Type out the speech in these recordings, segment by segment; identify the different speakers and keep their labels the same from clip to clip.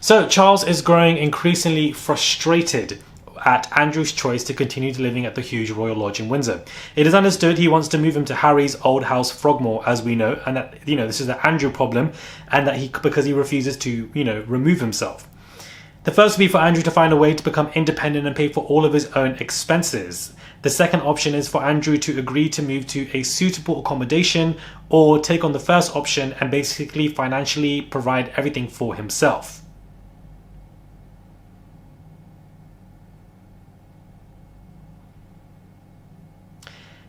Speaker 1: So Charles is growing increasingly frustrated at Andrew's choice to continue living at the huge royal lodge in Windsor. It is understood he wants to move him to Harry's old house Frogmore, as we know, and that, this is the Andrew problem, and that because he refuses to, remove himself. The first would be for Andrew to find a way to become independent and pay for all of his own expenses. The second option is for Andrew to agree to move to a suitable accommodation or take on the first option and basically financially provide everything for himself.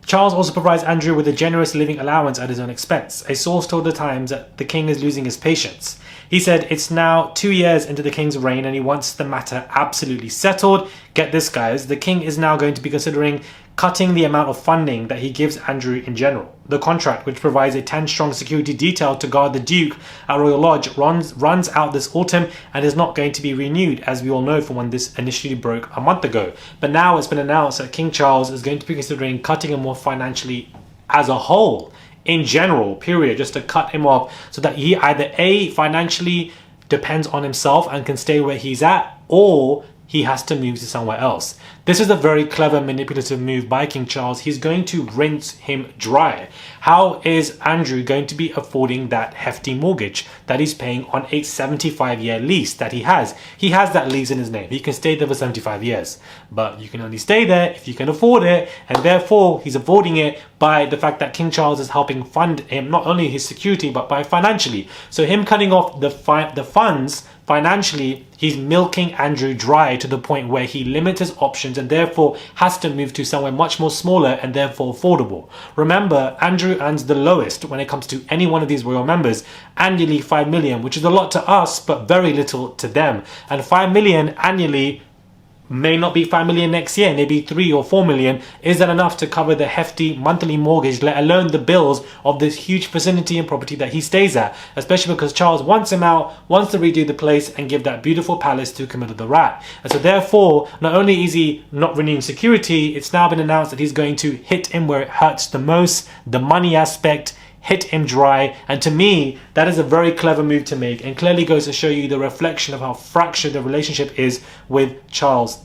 Speaker 1: Charles also provides Andrew with a generous living allowance at his own expense. A source told the Times that the king is losing his patience. He said it's now 2 years into the king's reign and he wants the matter absolutely settled. Get this, guys, the king is now going to be considering cutting the amount of funding that he gives Andrew in general. The contract, which provides a 10-strong security detail to guard the Duke at Royal Lodge, runs out this autumn and is not going to be renewed, as we all know from when this initially broke a month ago. But now it's been announced that King Charles is going to be considering cutting him off financially as a whole, in general, period, just to cut him off so that he either A, financially depends on himself and can stay where he's at, or he has to move to somewhere else. This is a very clever manipulative move by King Charles. He's going to rinse him dry. How is Andrew going to be affording that hefty mortgage that he's paying on a 75-year lease that he has? He has that lease in his name. He can stay there for 75 years. But you can only stay there if you can afford it, and therefore he's affording it by the fact that King Charles is helping fund him, not only his security, but by financially. So him cutting off the funds financially, he's milking Andrew dry to the point where he limits his options and therefore has to move to somewhere much more smaller and therefore affordable. Remember, Andrew earns the lowest when it comes to any one of these royal members, annually 5 million, which is a lot to us, but very little to them. And 5 million annually may not be 5 million next year, maybe 3 or 4 million. Is that enough to cover the hefty monthly mortgage, let alone the bills of this huge vicinity and property that he stays at? Especially because Charles wants him out, wants to redo the place and give that beautiful palace to Camilla the Rat. And so therefore, not only is he not renewing security, it's now been announced that he's going to hit him where it hurts the most, the money aspect, hit him dry. And to me, that is a very clever move to make and clearly goes to show you the reflection of how fractured the relationship is with Charles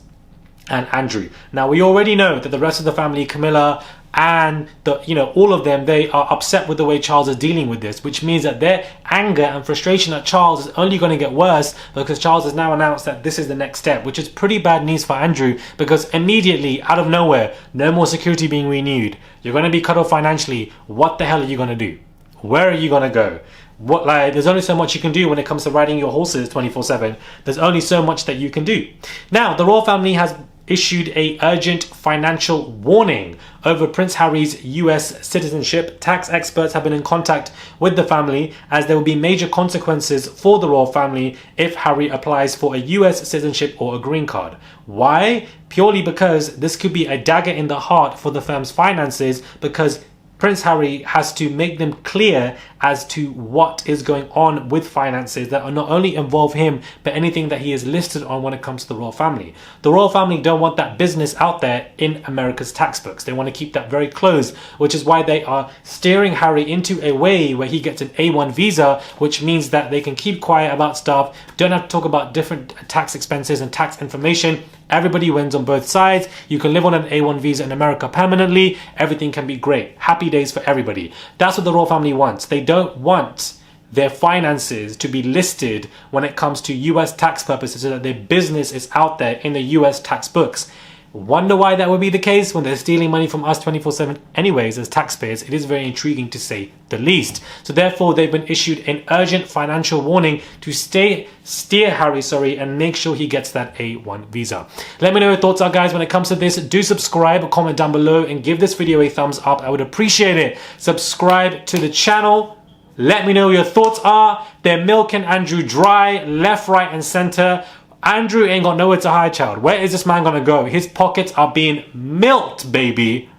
Speaker 1: and Andrew. Now, we already know that the rest of the family, Camilla and all of them, they are upset with the way Charles is dealing with this, which means that their anger and frustration at Charles is only going to get worse because Charles has now announced that this is the next step, which is pretty bad news for Andrew, because immediately out of nowhere, no more security being renewed, you're going to be cut off financially. What the hell are you going to do? Where are you going to go? There's only so much you can do when it comes to riding your horses 24/7. There's only so much that you can do. Now, the royal family has issued a urgent financial warning over Prince Harry's US citizenship. Tax experts have been in contact with the family as there will be major consequences for the royal family if Harry applies for a US citizenship or a green card. Why? Purely because this could be a dagger in the heart for the firm's finances, because Prince Harry has to make them clear as to what is going on with finances that are not only involve him, but anything that he is listed on when it comes to the royal family. The royal family don't want that business out there in America's tax books. They want to keep that very close, which is why they are steering Harry into a way where he gets an A1 visa, which means that they can keep quiet about stuff, don't have to talk about different tax expenses and tax information. Everybody wins on both sides. You can live on an A1 visa in America permanently. Everything can be great. Happy days for everybody. That's what the royal family wants. They don't want their finances to be listed when it comes to US tax purposes so that their business is out there in the US tax books. Wonder why that would be the case when they're stealing money from us 24/7 anyways as taxpayers. It is very intriguing to say the least. So therefore, they've been issued an urgent financial warning to steer Harry, and make sure he gets that A1 visa. Let me know your thoughts are, guys, when it comes to this. Do subscribe, comment down below, and give this video a thumbs up. I would appreciate it. Subscribe to the channel. Let me know your thoughts are. They're milking Andrew dry, left, right, and center. Andrew ain't got nowhere to hide, child. Where is this man gonna go? His pockets are being milked, baby.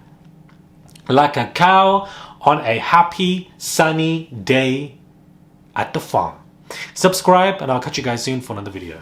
Speaker 1: Like a cow on a happy, sunny day at the farm. Subscribe, and I'll catch you guys soon for another video.